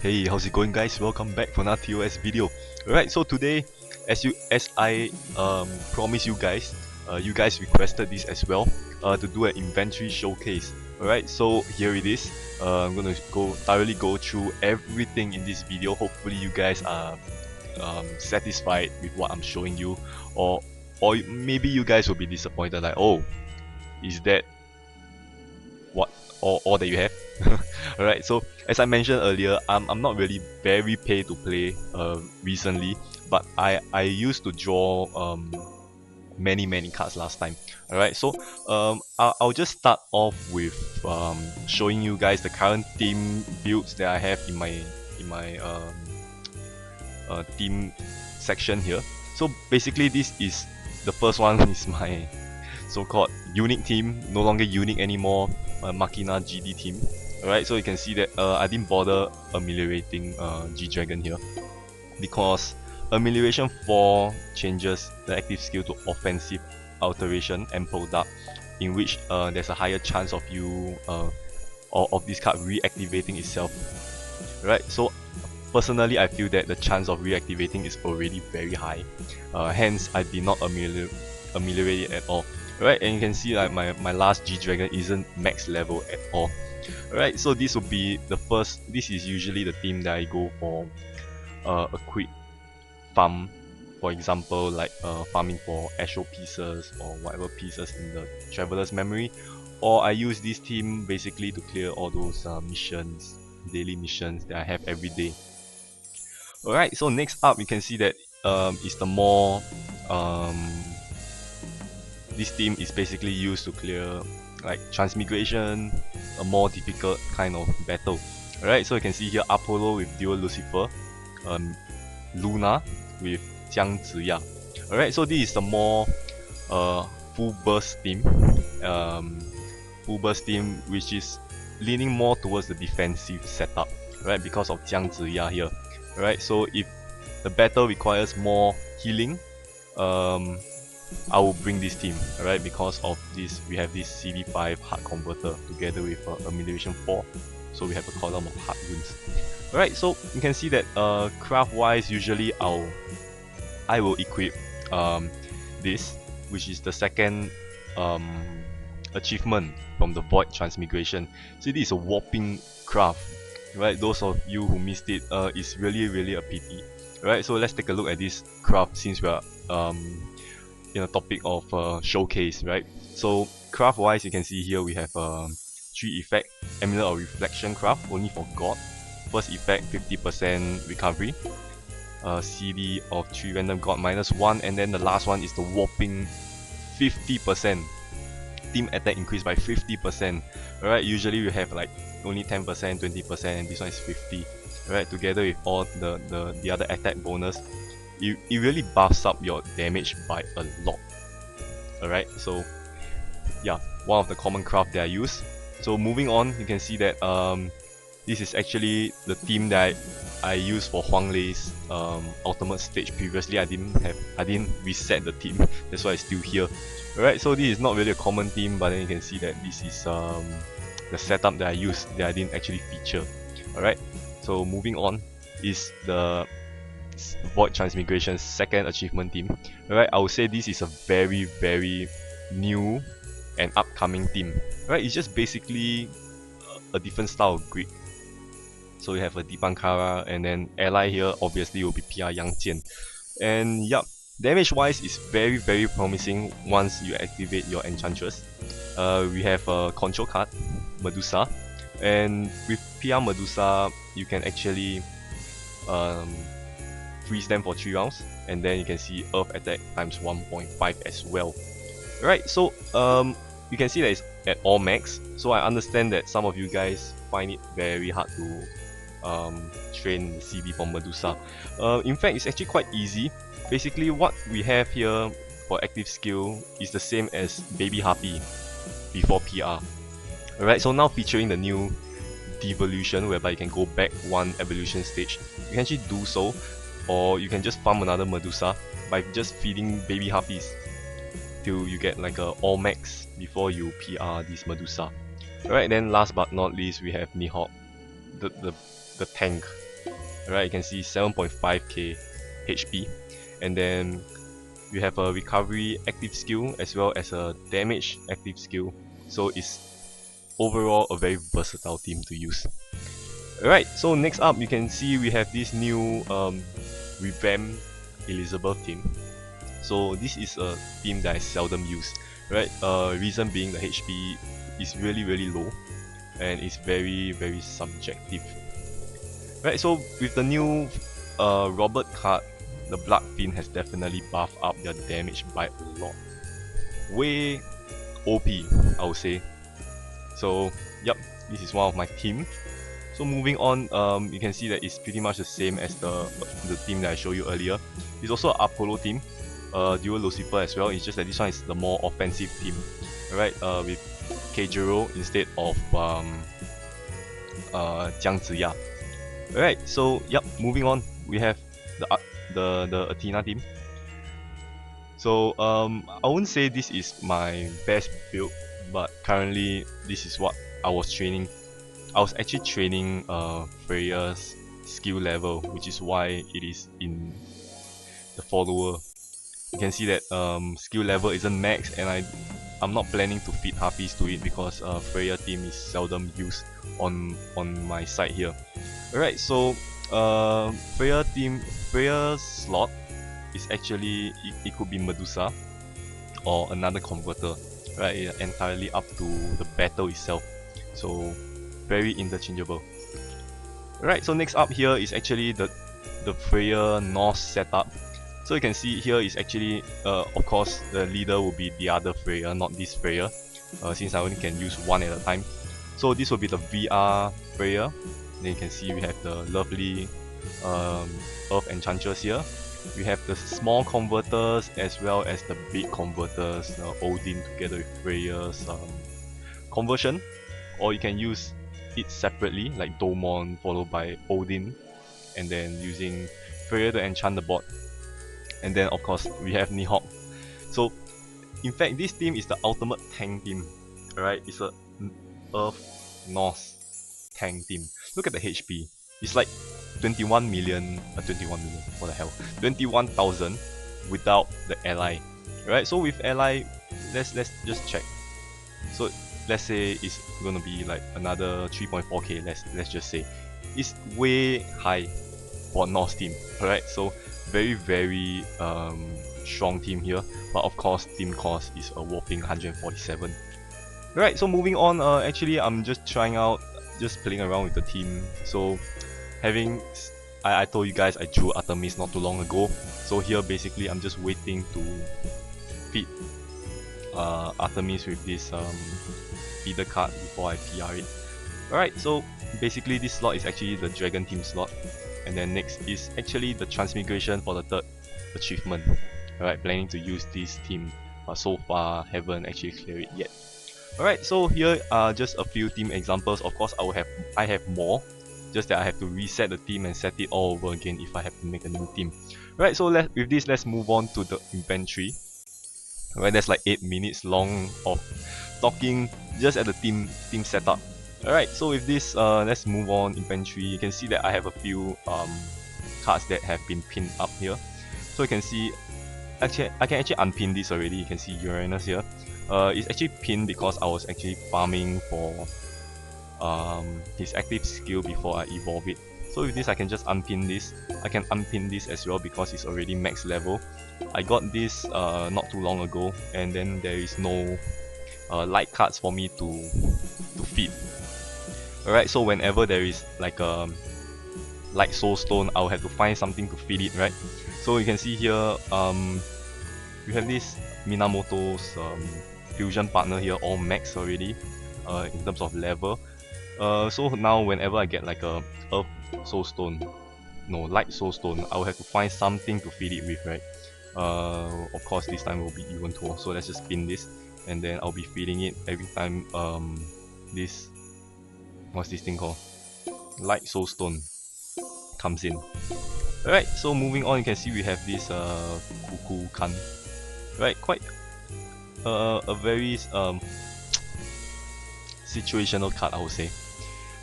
Hey, how's it going, guys? Welcome back for another TOS video. Alright, so today, as I promised you guys requested this as well, to do an inventory showcase. Alright, so here it is. I'm gonna thoroughly go through everything in this video. Hopefully, you guys are satisfied with what I'm showing you, or maybe you guys will be disappointed. Like, oh, is that what all that you have? Alright, so as I mentioned earlier, I'm not really very pay to play recently, but I used to draw many cards last time. Alright, so I'll just start off with showing you guys the current team builds that I have in my team section here. So basically, this is the first one is my so-called unique team, no longer unique anymore, Machina GD team. Alright, so you can see that I didn't bother ameliorating G-Dragon here, because amelioration 4 changes the active skill to offensive alteration and product, in which there's a higher chance of you of this card reactivating itself. Right, so personally I feel that the chance of reactivating is already very high, hence I did not ameliorate it at all. Right, and you can see like my last G-Dragon isn't max level at all. Alright, so this will be the first. This is usually the team that I go for a quick farm. For example, like farming for Astro pieces or whatever pieces in the Traveler's Memory. Or I use this team basically to clear all those missions, daily missions that I have every day. Alright, so next up you can see that is the more this team is basically used to clear like transmigration, a more difficult kind of battle. Alright, so you can see here Apollo with Dual Lucifer, Luna with Jiang Ziya. Alright, so this is the more full burst team. Full burst team which is leaning more towards the defensive setup, right? Because of Jiang Ziya here. Alright, so if the battle requires more healing, I will bring this team, alright, because of this. We have this CV5 Heart Converter together with Amelioration 4, so we have a column of Heart Runes. Alright, so you can see that craft wise, usually I will equip this, which is the second achievement from the Void Transmigration. See, this is a whopping craft, right? Those of you who missed it, it's really a pity. Alright, so let's take a look at this craft since we are in a topic of showcase, right? So craft wise, you can see here we have 3 effect: Amulet of Reflection craft, only for God. First effect 50% recovery, CD of 3 random God -1, and then the last one is the whopping 50%. Team attack increased by 50%. Alright, usually we have like only 10%, 20%, and this one is 50. Alright, together with all the other attack bonus, it really buffs up your damage by a lot. Alright, so yeah, one of the common craft that I use. So moving on, you can see that this is actually the team that I used for Huang Lei's ultimate stage previously. I didn't reset the team, that's why it's still here. Alright, so this is not really a common team, but then you can see that this is the setup that I used that I didn't actually feature. Alright, so moving on is the Void Transmigration second achievement team. Alright, I would say this is a very new and upcoming team. Right, it's just basically a different style of grid. So we have a Dipankara, and then ally here obviously will be PR Yang Jian. And yup, damage wise is very promising once you activate your Enchantress. We have a control card, Medusa, and with PR Medusa you can actually freeze them for 3 rounds, and then you can see Earth attack times 1.5 as well. Right, so you can see that it's at all max, so I understand that some of you guys find it very hard to train CB for Medusa. In fact, it's actually quite easy. Basically, what we have here for active skill is the same as Baby Harpy before PR. Alright, so now featuring the new devolution, whereby you can go back 1 evolution stage. You can actually do so, or you can just farm another Medusa by just feeding Baby Harpies till you get like a all max before you PR this Medusa. Alright, then last but not least, we have Nihawk, the tank. Alright, you can see 7.5k HP, and then we have a recovery active skill as well as a damage active skill, so it's overall a very versatile team to use. Alright, so next up you can see we have this new revamped Elizabeth team. So this is a team that I seldom use, right? Reason being the HP is really low and it's very subjective. Right, so with the new Robert card, the Blood Fiend has definitely buffed up their damage by a lot. Way OP, I would say. So, yep, this is one of my team. So moving on, you can see that it's pretty much the same as the team that I showed you earlier. It's also an Apollo team, dual Lucifer as well. It's just that this one is the more offensive team, alright? With Keijiro instead of Jiang Ziya. Alright, so yep, moving on, we have the Athena team. So I wouldn't say this is my best build, but currently this is what I was training. I was actually training Freya's skill level, which is why it is in the follower. You can see that skill level isn't max, and I'm not planning to feed Harpies to it because Freya team is seldom used on my side here. Alright, so Freya's slot is actually it could be Medusa or another converter, right? Entirely up to the battle itself. So very interchangeable. Alright, so next up here is actually the Freya Norse setup. So you can see here is actually of course the leader will be the other Freya, not this Freya, since I only can use one at a time. So this will be the VR Freya. Then you can see we have the lovely Earth Enchantress here. We have the small converters as well as the big converters, Odin together with Freya's conversion. Or you can use it separately, like Domon followed by Odin, and then using Freya to enchant the bot. And then of course we have Nihawk. So in fact this team is the ultimate tank team. Alright, it's a Earth Norse tank team. Look at the HP. It's like 21 million, what the hell? 21,000 without the ally. Right? So with ally, let's just check. So let's say it's gonna be like another 3.4k. Let's just say it's way high for Norse team. Alright, so very strong team here. But of course, team cost is a whopping 147. Alright, so moving on. Actually, I'm just trying out, just playing around with the team. So I told you guys I drew Artemis not too long ago. So here basically I'm just waiting to feed Artemis with this feeder card before I PR it. Alright, so basically this slot is actually the Dragon team slot. And then next is actually the Transmigration for the third achievement. Alright, planning to use this team, but so far haven't actually cleared it yet. Alright, so here are just a few team examples. Of course I have more, just that I have to reset the team and set it all over again if I have to make a new team. Right, so with this, let's move on to the inventory. Alright, that's like 8 minutes long of talking just at the team setup. Alright, so with this, let's move on inventory. You can see that I have a few cards that have been pinned up here. So you can see, actually I can actually unpin this already. You can see Uranus here. It's actually pinned because I was actually farming for his active skill before I evolve it. So with this I can just unpin this. I can unpin this as well because it's already max level. I got this not too long ago, and then there is no light cards for me to feed. Alright, so whenever there is like a light soul stone, I'll have to find something to feed it, right? So you can see here we have this Minamoto's fusion partner here, all max already in terms of level. So now whenever I get like a earth soul stone, no, light soul stone, I will have to find something to feed it with, right? Of course this time will be even 2, so let's just spin this, and then I'll be feeding it every time this, what's this thing called, light soul stone comes in. Alright, so moving on, you can see we have this Kukulkan. Right, quite a very situational card, I would say.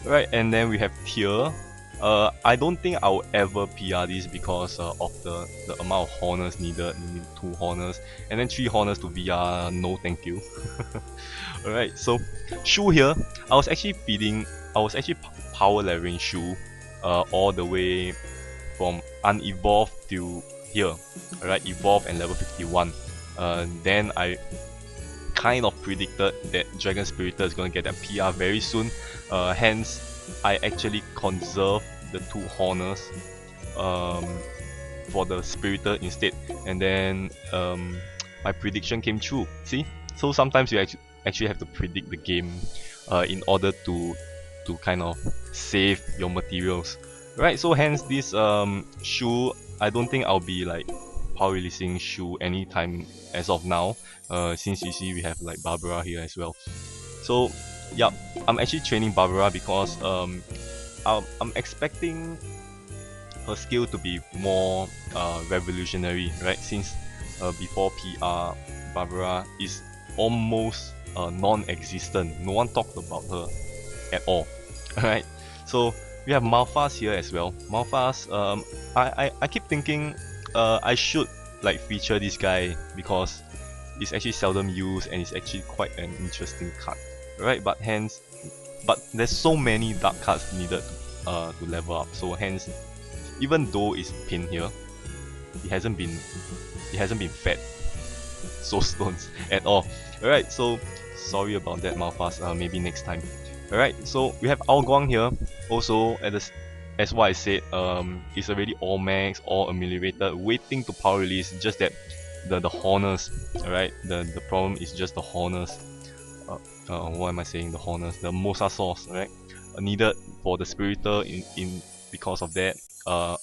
Right, and then we have Tyr I don't think I'll ever PR this because of the amount of honors needed. You need 2 honors and then 3 honors to VR. No, thank you. Alright, so Shu here, I was actually feeding, I was actually power leveling Shu all the way from unevolved to here. Alright, evolve and level 51. Then I kind of predicted that Dragon Spirited is going to get that PR very soon. Hence, I actually conserved the 2 honors um, for the Spirited instead. And then my prediction came true. See? So sometimes you actually have to predict the game in order to kind of save your materials. Right, so hence this Shu, I don't think I'll be like power releasing Shu anytime as of now. Since you see we have like Barbara here as well. So yeah, I'm actually training Barbara because I'm expecting her skill to be more revolutionary, right? Since before PR, Barbara is almost non-existent. No one talked about her at all. Alright, so we have Malphas here as well. Malphas, I keep thinking I should like feature this guy because it's actually seldom used and it's actually quite an interesting card, right? But there's so many dark cards needed to level up. So hence, even though it's pinned here, it hasn't been fed soul stones at all. Alright, so sorry about that, Malphas. Maybe next time. Alright, so we have Algong here. Also, as what I said, it's already all max, all ameliorated, waiting to power release. Just that the honors, alright. The problem is just the honors. What am I saying? The honors, the Mosasaurs, alright, needed for the Spiritor. In because of that,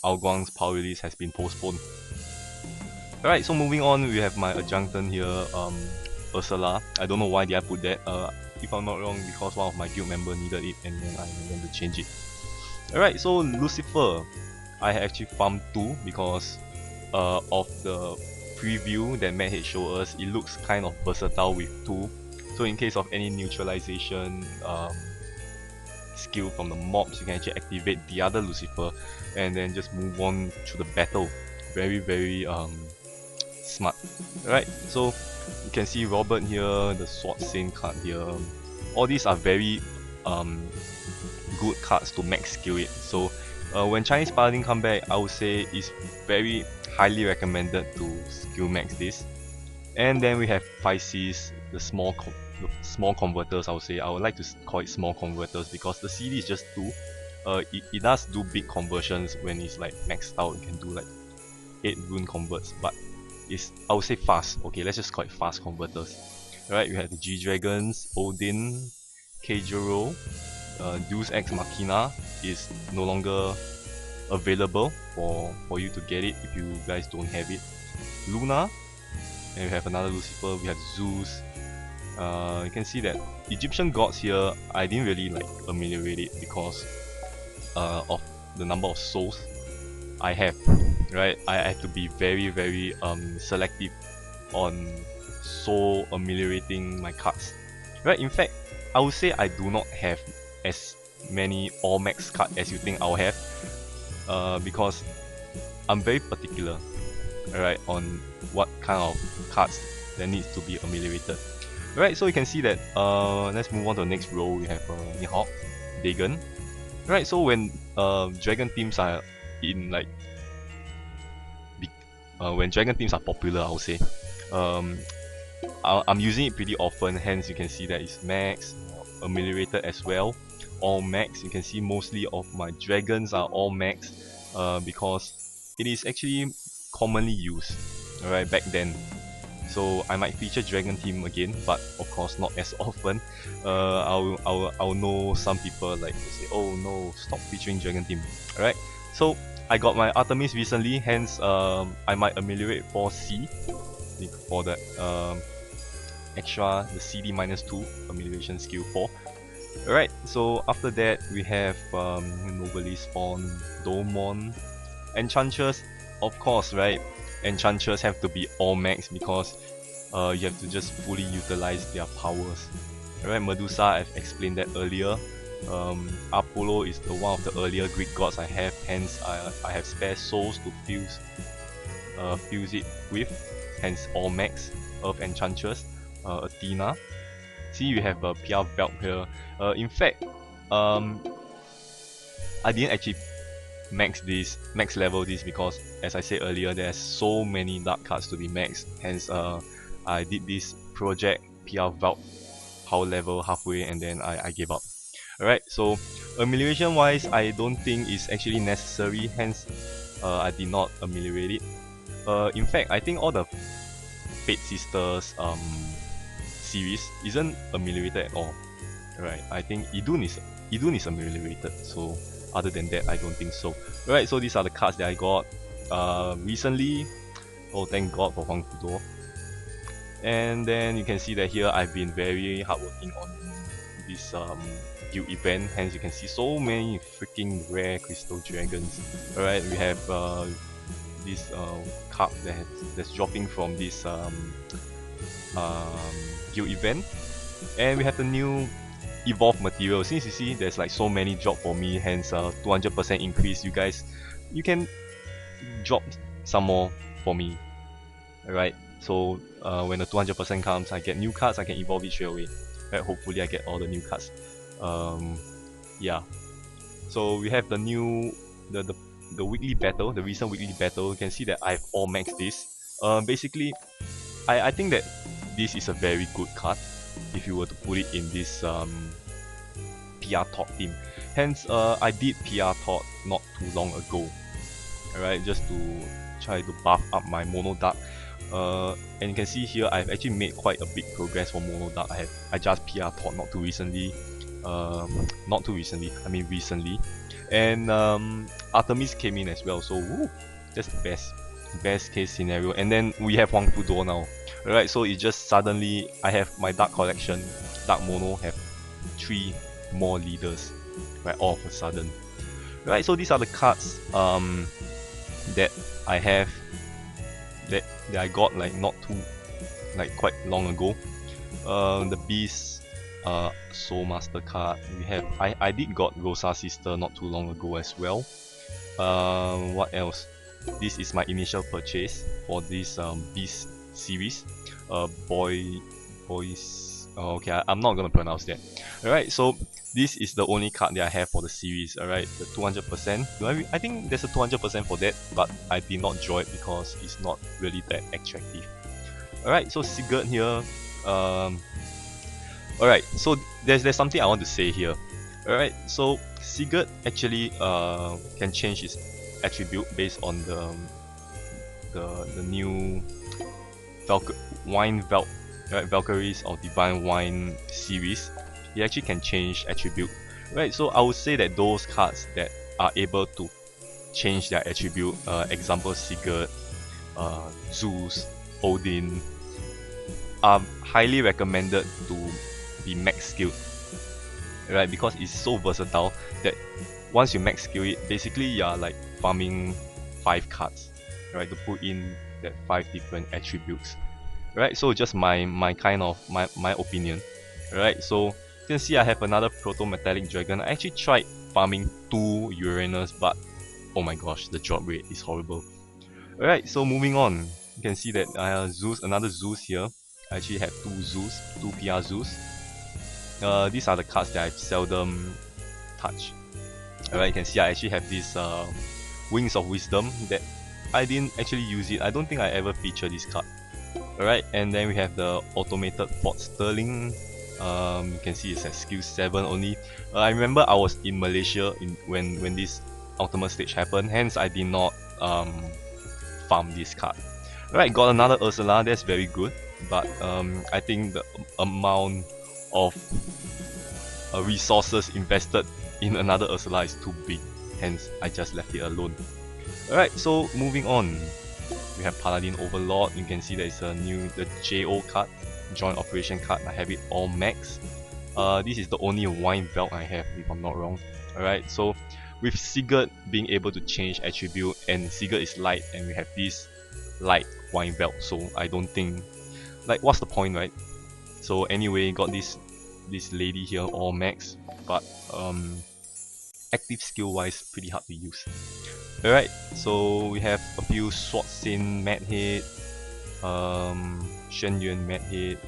Algong's power release has been postponed. Alright, so moving on, we have my adjunctant here, Ursula. I don't know why did I put that. If I'm not wrong, because one of my guild member needed it and then I went to change it. Alright, so Lucifer, I actually farmed 2 because of the preview that Matt had showed us. It looks kind of versatile with 2. So in case of any neutralization skill from the mobs, you can actually activate the other Lucifer and then just move on to the battle. Very smart. Right, so you can see Robert here, the Sword Saint card here. All these are very good cards to max skill it. So when Chinese Paladin come back, I would say it's very highly recommended to skill max this. And then we have Physis, the small converters. I would say I would like to call it small converters because the CD is just 2. It does do big conversions when it's like maxed out. You can do like 8 rune converts, but it's, I would say, fast. Okay, let's just call it fast converters. Alright, we have the G-Dragons, Odin, Keijiro, Deus Ex Machina is no longer available for you to get it if you guys don't have it. Luna, and we have another Lucifer, we have Zeus. You can see that Egyptian gods here, I didn't really like ameliorate it because of the number of souls I have. Right, I have to be very selective on soul ameliorating my cards. Right, in fact, I would say I do not have as many all max cards as you think I'll have, because I'm very particular, right, on what kind of cards that needs to be ameliorated. Right, so you can see that. Let's move on to the next row. We have Mihawk, Dagon. Right, so when dragon teams are in like when dragon teams are popular, I would say, I'm using it pretty often. Hence, you can see that it's max, ameliorated as well, all max. You can see mostly of my dragons are all max, because it is actually commonly used, alright, back then. So I might feature dragon team again, but of course not as often. I'll know some people like to say, oh no, stop featuring dragon team. Alright, so I got my Artemis recently, hence I might ameliorate for C for the extra, the CD -2 amelioration skill 4. Alright, so after that we have Nobilis Spawn, Domon, Enchantress, of course, right? Enchantress have to be all max because you have to just fully utilize their powers. Alright, Medusa, I've explained that earlier. Apollo is the one of the earlier Greek gods I have, hence I have spare souls to fuse it with, hence all max. Earth Enchantress, Athena. See, we have a PR belt here. In fact, um, I didn't actually max level this because, as I said earlier, there's so many dark cards to be maxed. Hence, I did this project PR belt power level halfway and then I gave up. Alright, so amelioration wise, I don't think it's actually necessary. Hence, I did not ameliorate it. In fact, I think all the Fate Sisters series isn't ameliorated at all. Right, I think Idun is ameliorated. So other than that, I don't think so. Alright, so these are the cards that I got recently. Oh, thank God for Huang Fudo. And then you can see that here I've been very hardworking on this guild event. Hence, you can see so many freaking rare crystal dragons. Alright, we have this card that's dropping from this guild event, and we have the new evolve material. Since you see there's like so many drop for me, hence 200% increase. You can drop some more for me. Alright, so when the 200% comes, I get new cards. I can evolve it straight away. Right, hopefully I get all the new cards. Yeah. So we have the new the weekly battle, the recent weekly battle. You can see that I've all maxed this. Basically, I think that this is a very good card if you were to put it in this PR Thought team. Hence, I did PR Thought not too long ago. Alright, just to try to buff up my Mono Dark. And you can see here I've actually made quite a big progress for Mono Dark. I just PR Thought not too recently. I mean recently. And Artemis came in as well, so woo, that's the best case scenario. And then we have Huang Fudo now. Alright, so it just suddenly I have my Dark collection, Dark Mono have 3 more leaders, right, all of a sudden. Right, so these are the cards that I have that I got like quite long ago. The Beast Soul Master card. We have I did got Rosa Sister not too long ago as well. What else? This is my initial purchase for this Beast series. Boys. Oh, okay, I'm not gonna pronounce that. Alright, so this is the only card that I have for the series. Alright, the 200%. I think there's a 200% for that, but I did not draw it because it's not really that attractive. Alright, so Sigurd here. Alright, so there's something I want to say here. Alright, so Sigurd actually can change his attribute based on the new Valkyries of Divine Wine series. He actually can change attribute. Right, so I would say that those cards that are able to change their attribute, example Sigurd, Zeus, Odin, are highly recommended to be max skilled, right? Because it's so versatile that once you max skill it, basically you are like farming 5 cards, right, to put in that 5 different attributes, right? So just my kind of my opinion, right? So you can see I have another Proto Metallic Dragon. I actually tried farming 2 Uranus, but oh my gosh, the drop rate is horrible. Alright, so moving on, you can see that another Zeus here. I actually have 2 Zeus, 2 PR Zeus. These are the cards that I seldom touch. Alright, you can see I actually have this Wings of Wisdom that I didn't actually use it. I don't think I ever featured this card. Alright, and then we have the Automated Fort Sterling. You can see it's at skill 7 only. I remember I was in Malaysia when this ultimate stage happened, hence I did not farm this card. Alright, got another Ursula, that's very good, but I think the amount of resources invested in another Ursula is too big, hence I just left it alone. Alright, so moving on, we have Paladin Overlord. You can see there is the JO card, Joint Operation card. I have it all max. This is the only wine belt I have, if I'm not wrong. Alright, so with Sigurd being able to change attribute, and Sigurd is light, and we have this light wine belt, so I don't think, like, what's the point, right? So anyway, got this this lady here, all max, but active skill wise pretty hard to use. Alright, so we have a few Sword Saint Mad Hit, Shen Yuan Mad Hit,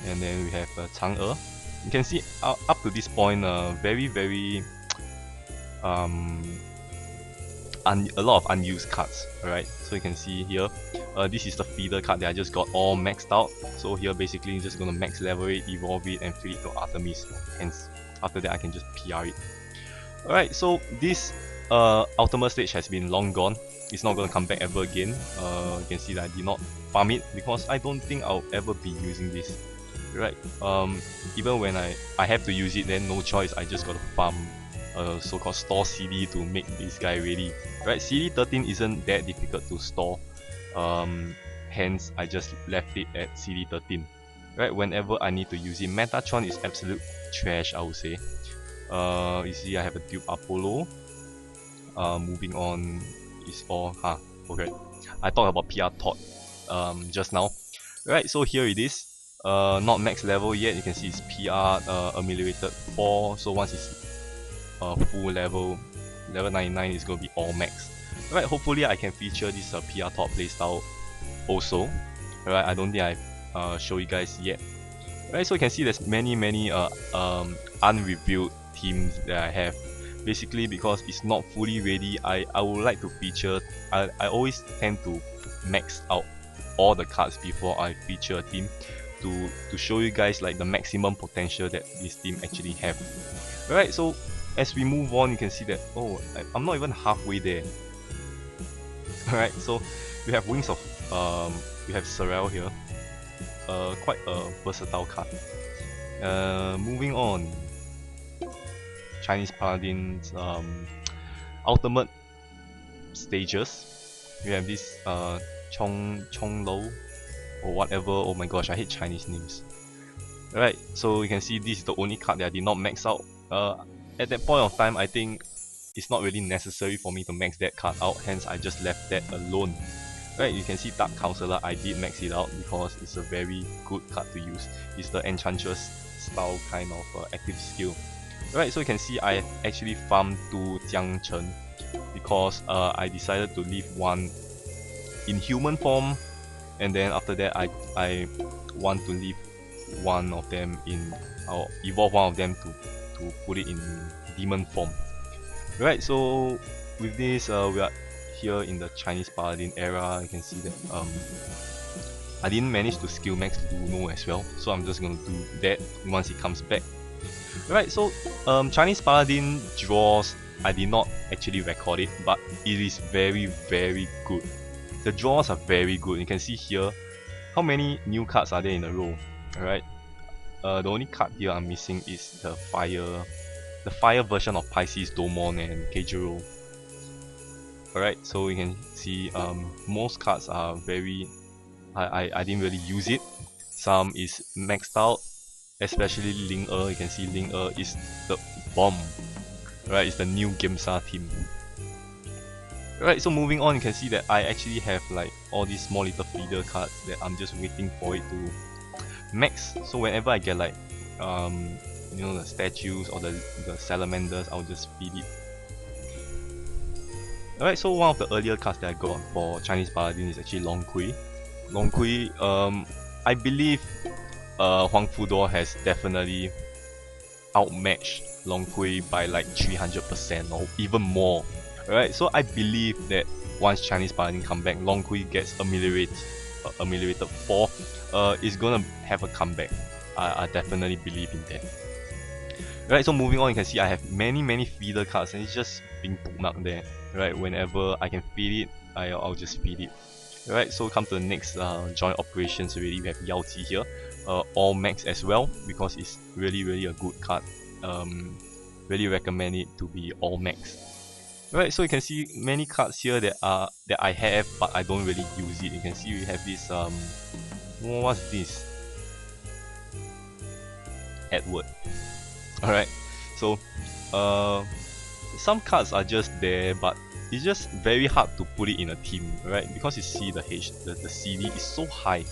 and then we have Chang'e. You can see up to this point, very a lot of unused cards. Alright, so you can see here, this is the feeder card that I just got all maxed out. So here basically you're just gonna max level it, evolve it, and feed it to Artemis. Hence, after that I can just PR it. Alright, so this ultimate stage has been long gone. It's not gonna come back ever again. You can see that I did not farm it because I don't think I'll ever be using this. Right? Even when I have to use it, then no choice. I just gotta farm so-called store CD to make this guy ready. Right? CD 13 isn't that difficult to store. Hence, I just left it at CD 13. Right? Whenever I need to use it, Metatron is absolute trash, I would say. You see, I have a Duke Apollo. Moving on is all. Okay. I talked about PR Thought just now. Right, so here it is. Not max level yet. You can see it's PR ameliorated 4. So once it's full level 99 is gonna be all max. Right, hopefully I can feature this PR Thought playstyle also. Right, I don't think I show you guys yet. Right, so you can see there's many unreviewed teams that I have. Basically because it's not fully ready, I would like to feature. I always tend to max out all the cards before I feature a team to show you guys like the maximum potential that this team actually have. Alright, so as we move on, you can see that I'm not even halfway there. Alright, so we have Wings of we have Sorel here. Quite a versatile card. Moving on, Chinese Paladins ultimate stages. We have this Chong Lo or whatever. Oh my gosh, I hate Chinese names. Alright, so you can see this is the only card that I did not max out. At that point of time, I think it's not really necessary for me to max that card out, hence I just left that alone. Right, you can see Dark Counselor, I did max it out because it's a very good card to use. It's the Enchantress style kind of active skill. Right, so you can see I actually farmed 2 Jiang Chen because I decided to leave one in human form, and then after that I want to leave one of them in, or evolve one of them to put it in demon form. Right, so with this we are here in the Chinese Paladin era. You can see that I didn't manage to skill max Luno as well, so I'm just gonna do that once it comes back. Right, so Chinese Paladin draws, I did not actually record it, but it is very good. The draws are very good. You can see here how many new cards are there in a row. Alright, the only card here I'm missing is the fire version of Pisces, Domon, and Keijiro. Alright, so you can see most cards are very, I didn't really use it. Some is maxed out, especially Ling Er. You can see Ling Er is the bomb. Right, it's the new Gemsa team. Right, so moving on, you can see that I actually have like all these small little feeder cards that I'm just waiting for it to max. So whenever I get like you know, the statues or the salamanders, I'll just feed it. Alright, so one of the earlier cards that I got for Chinese Paladin is actually Long Kui. Long Kui, I believe Huang Fudor has definitely outmatched Long Kui by like 300% or even more. Alright, so I believe that once Chinese Paladin come back, Long Kui gets ameliorated 4, is gonna have a comeback. I definitely believe in that. Right, so moving on, you can see I have many feeder cards and it's just being bookmarked there. Right, whenever I can feed it, I'll just feed it. Right, so come to the next joint operations already. We have Yao Ji here, all max as well because it's really a good card. Really recommend it to be all max. Right, so you can see many cards here that I have but I don't really use it. You can see we have this what's this? Edward. Alright, so some cards are just there, but it's just very hard to put it in a team, right? Because you see the CD is so high,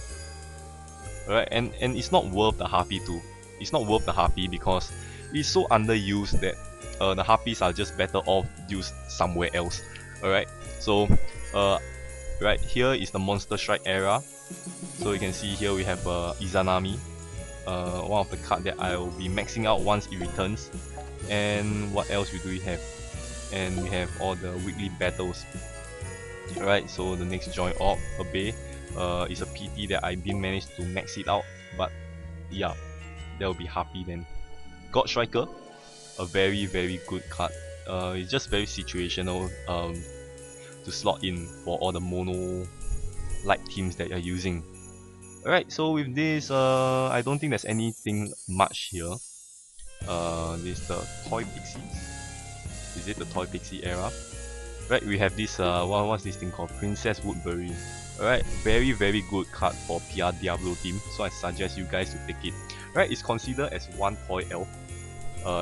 right? And it's not worth the Harpy to it's not worth the harpy because it's so underused that the harpies are just better off used somewhere else. Alright, so right here is the Monster Strike era. So you can see here we have Izanami, one of the cards that I will be maxing out once it returns. And what else do we have? And we have all the weekly battles. Alright, so the next Joy Orb, Abe, is a PT that I didn't manage to max it out, but yeah, that will be happy then. God Striker, a very good card. It's just very situational to slot in for all the mono light teams that you're using. Alright, so with this, I don't think there's anything much here. This is the Toy Pixies. Is it the Toy Pixie era? Right, we have this, what's this thing called? Princess Woodbury. Alright, very good card for PR Diablo team, so I suggest you guys to take it. Right, it's considered as one toy elf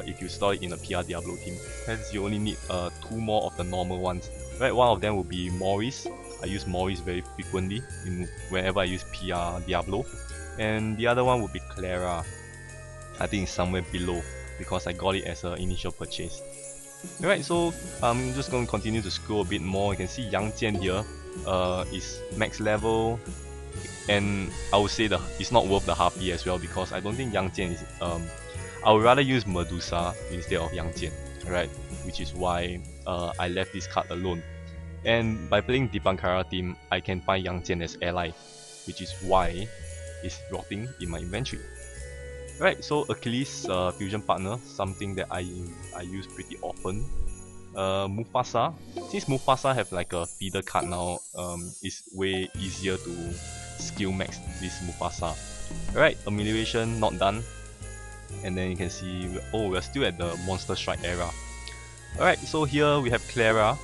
if you store it in a PR Diablo team. Hence, you only need 2 more of the normal ones. Right, one of them will be Maurice. I use Maurice very frequently whenever I use PR Diablo. And the other one would be Clara. I think it's somewhere below because I got it as an initial purchase. Alright, so I'm just going to continue to scroll a bit more. You can see Yang Jian here is max level, and I would say it's not worth the harpy as well because I don't think Yang Jian is I would rather use Medusa instead of Yang Jian, right? Which is why I left this card alone. And by playing Dipankara team, I can find Yang Jian as ally, which is why it's rotting in my inventory. Right, so Achilles fusion partner, something that I use pretty often. Mufasa, since Mufasa have like a feeder card now, it's way easier to skill max this Mufasa. Alright, Amelioration not done. And then you can see, we're still at the Monster Strike era. Alright, so here we have Clara,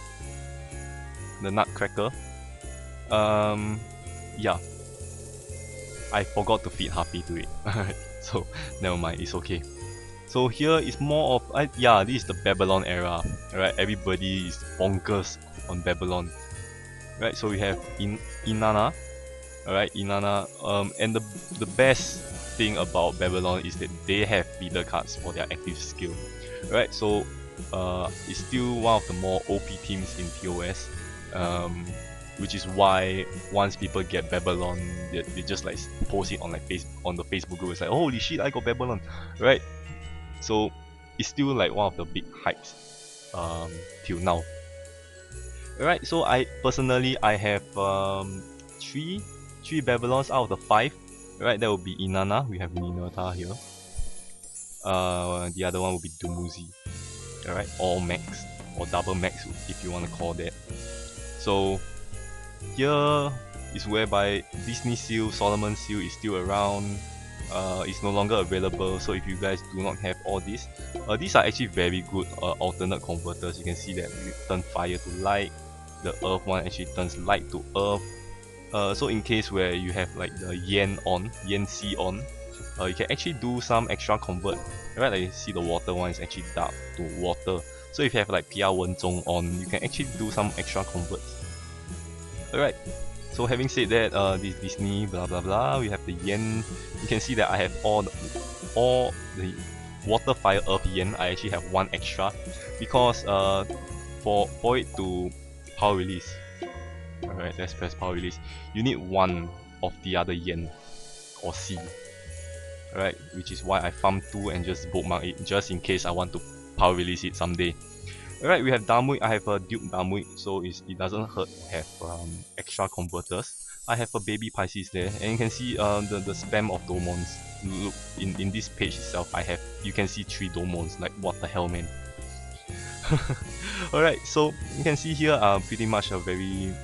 the Nutcracker. Yeah, I forgot to feed Harpy to it. So never mind, it's okay. So here is more of this is the Babylon era. Alright, everybody is bonkers on Babylon. Right, so we have Inanna. Alright, Inanna. And the best thing about Babylon is that they have feeder cards for their active skill. Right, so it's still one of the more OP teams in POS. Which is why once people get Babylon, they just like post it on like on the Facebook group. It's like, holy shit, I got Babylon, right? So it's still like one of the big hypes till now. Alright, so I personally have 3 Babylons out of the 5. Right, that will be Inanna. We have Ninota here. The other one will be Dumuzi. Alright, all max or double max if you want to call that. So here is whereby Disney Seal, Solomon Seal is still around. It's no longer available, so if you guys do not have all these are actually very good alternate converters. You can see that we turn fire to light, the earth one actually turns light to earth. So in case where you have like the Yen C on, you can actually do some extra convert. Right, like you see the water one is actually dark to water. So if you have like PR Wenzhong on, you can actually do some extra converts. Alright, so having said that, this Disney blah blah blah, we have the Yen. You can see that I have all the water, fire, earth Yen. I actually have 1 extra because for it to power release. Alright, let's press power release. You need 1 of the other Yen or C. Alright, which is why I farm 2 and just bookmark it just in case I want to power release it someday. Alright, we have Damui. I have a Duke Damui, so it doesn't hurt to have extra converters. I have a baby Pisces there, and you can see the spam of Domons. Look, in this page itself, you can see 3 Domons. Like, what the hell, man. Alright, so you can see here pretty much a very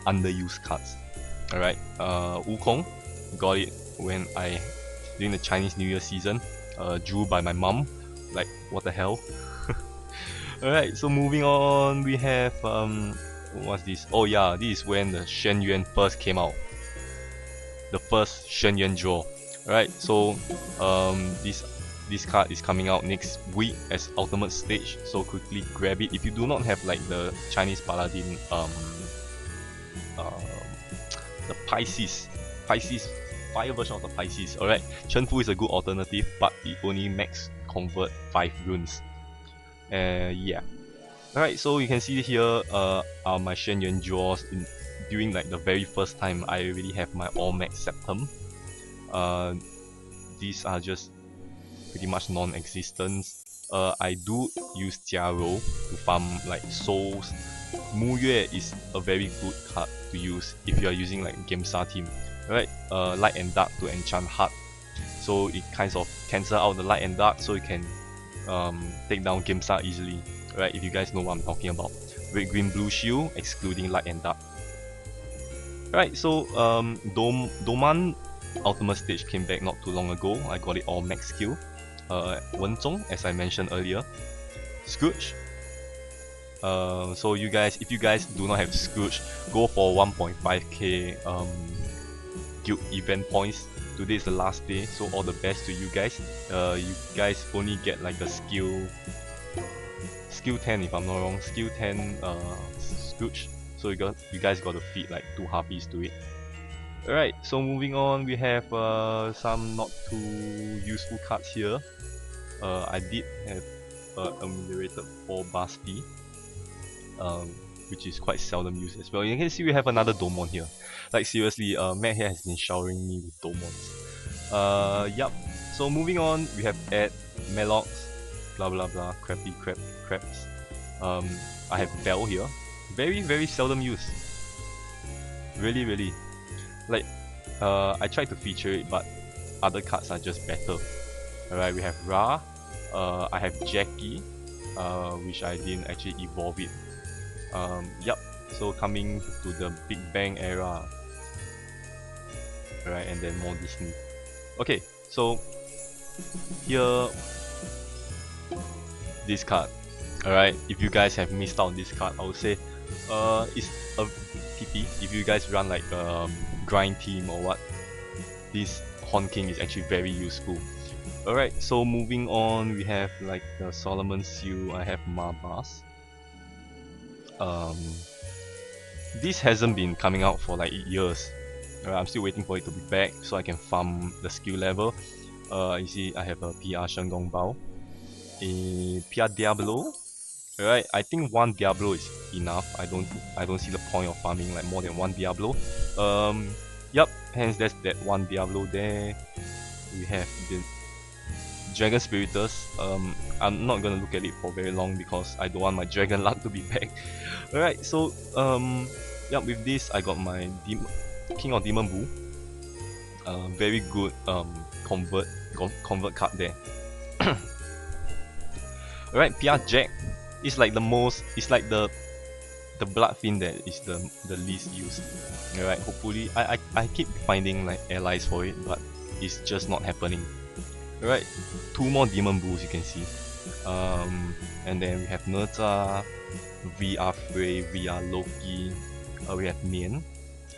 underused cards. Alright, Wukong, got it when during the Chinese New Year season, drew by my mom. Like, what the hell. Alright, so moving on, we have what's this? Oh yeah, this is when the Shen Yuan first came out. The first Shen Yuan draw. Alright, so this card is coming out next week as ultimate stage, so quickly grab it. If you do not have like the Chinese Paladin the Pisces fire version of the Pisces. Alright, Chen Fu is a good alternative, but it only max convert 5 runes. Yeah. Alright, so you can see here are my Shen Yuan draws during like the very first time I already have my all max septum. These are just pretty much non-existent. I do use Jiarou to farm like souls. Mu Yue is a very good card to use if you are using like Gemsa team, right? Light and dark to enchant heart, so it kind of cancel out the light and dark, so you can take down Gemsa easily, right? If you guys know what I'm talking about. Red, green, blue shield, excluding light and dark. Right, so Doman Ultimate Stage came back not too long ago. I got it all max skill. Wenzong, as I mentioned earlier. Scrooge. So you guys, if you guys do not have Scrooge, go for 1.5k guild event points. Today is the last day, so all the best to you guys. You guys only get like a skill 10 if I'm not wrong. Skill 10 Scrooge. So you guys got to feed like 2 harpies to it. Alright, so moving on, we have some not too useful cards here. I did have ameliorated 4 Baspi, which is quite seldom used as well. You can see we have another Domon here. Like seriously, Matt here has been showering me with Domons. Yup. So moving on, we have Ed, Melox, blah blah blah, crappy craps. I have Bell here. Very seldom used. Really. Like, I tried to feature it, but other cards are just better. Alright, we have Ra. I have Jackie, which I didn't actually evolve it. Yup. So coming to the Big Bang era. Alright, and then more Disney. Okay, so here, this card. Alright, if you guys have missed out on this card, I would say it's a pity if you guys run like grind team or what. This Horn King is actually very useful. Alright, so moving on, we have like the Solomon Seal. I have Marbas. This hasn't been coming out for like years. I'm still waiting for it to be back so I can farm the skill level. You see, I have a PR Shenggong Bao, a PR Diablo. Alright, I think 1 Diablo is enough. I don't see the point of farming like more than 1 Diablo. Yup, hence that's that 1 Diablo there. We have the Dragon Spiritus. I'm not gonna look at it for very long because I don't want my Dragon Luck to be back. Alright, so yup, with this I got my King of Demon Buu. Very good convert card there. Alright, PR Jack is like the most, it's like the Blood Fiend that is the least used. Alright, hopefully I keep finding like allies for it, but it's just not happening. Alright, 2 more Demon Bulls you can see. And then we have Nerza, VR Frey, VR Loki, we have Nian,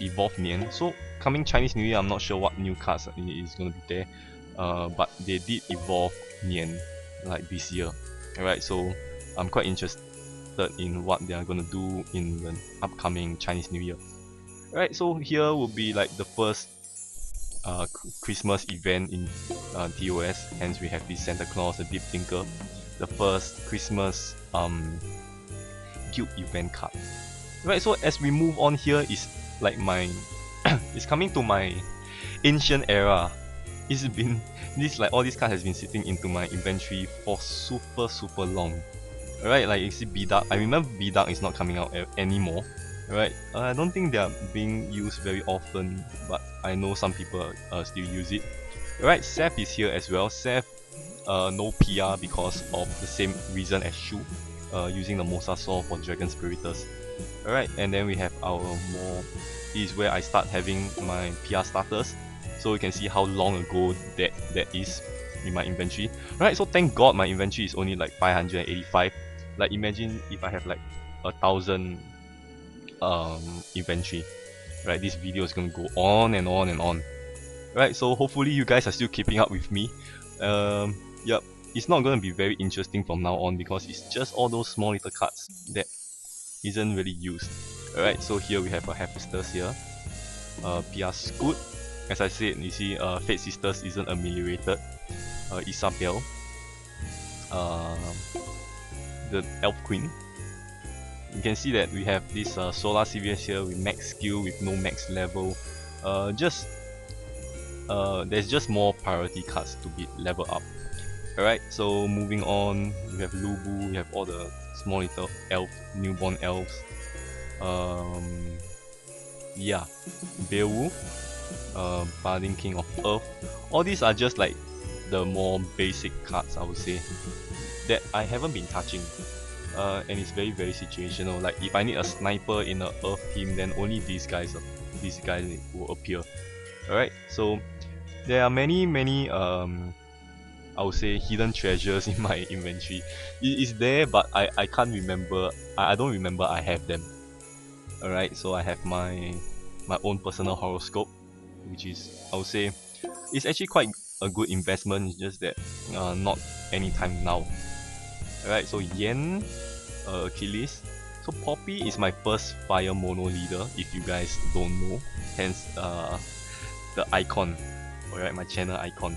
Evolve Nian. So coming Chinese New Year, I'm not sure what new cards is gonna be there, but they did evolve Nian like this year. Alright, so I'm quite interested in what they are gonna do in the upcoming Chinese New Year. Alright, so here will be like the first Christmas event in TOS. Hence we have this Santa Claus, the Deep Thinker, the first Christmas guild event card. Right, so as we move on here is like my it's coming to my ancient era. It's been this, like all these cards has been sitting into my inventory for super long. Alright, like you see B-Dark. I remember B-Dark is not coming out anymore. Right, I don't think they are being used very often, but I know some people still use it. Right, Seth is here as well. Seth, no PR because of the same reason as Shu, using the Mosasaur for Dragon Spiritus. Alright, and then we have our more. This is where I start having my PR starters, so you can see how long ago that is in my inventory. Right, so thank God my inventory is only like 585. Like imagine if I have like 1,000 inventory. Right, this video is gonna go on and on. Right, so hopefully you guys are still keeping up with me. Yep, it's not gonna be very interesting from now on because it's just all those small little cards that isn't really used. Alright, so here we have a Hephaestus here, PR Scoot, as I said, you see, Fate Sisters isn't ameliorated. Isabel, the Elf Queen. You can see that we have this Solar Sevius here with max skill with no max level. There's just more priority cards to be leveled up. Alright, so moving on, we have Lubu, we have all the small little elf, newborn elves. Yeah, Beowulf, Barding King of Earth. All these are just like the more basic cards, I would say, that I haven't been touching. And it's very situational. Like if I need a sniper in a Earth team, then only these guys will appear. Alright, so there are many I would say hidden treasures in my inventory. It is there, but I can't remember. I don't remember I have them. Alright, so I have my own personal horoscope, which is, I would say, it's actually quite a good investment. It's just that not anytime now. Alright, so Yen, Achilles. So Poppy is my first fire mono leader, if you guys don't know. Hence the icon. Alright, my channel icon.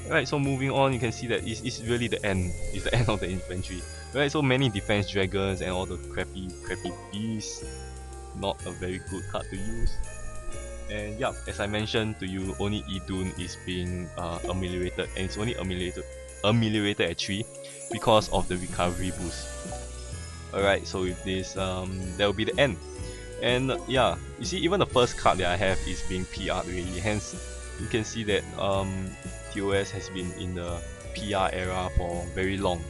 Alright, so moving on, you can see that it's really the end. It's the end of the inventory. Alright, so many defense dragons and all the crappy beasts. Not a very good card to use. And yeah, as I mentioned to you, only Idun is being ameliorated, and it's only ameliorated at 3 because of the recovery boost. Alright, so with this, that will be the end. And yeah, you see, even the first card that I have is being PR'd already. Hence, you can see that TOS has been in the PR era for very long.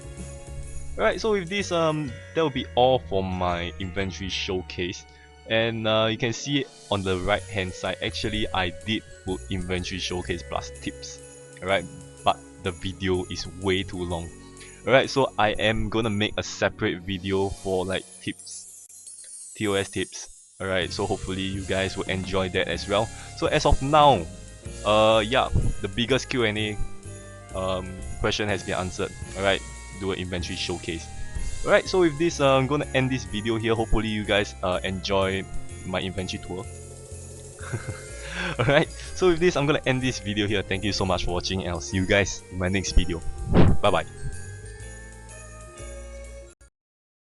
Alright, so with this, that will be all for my inventory showcase. And you can see on the right hand side, actually I did put inventory showcase plus tips. Alright, but the video is way too long. Alright, so I am gonna make a separate video for like tips, TOS tips. Alright, so hopefully you guys will enjoy that as well. So as of now, yeah, the biggest Q&A question has been answered. Alright, do an inventory showcase. Alright, so with this, I'm gonna end this video here. Hopefully you guys enjoy my inventory tour. Alright, so with this, I'm gonna end this video here. Thank you so much for watching, and I'll see you guys in my next video. Bye bye.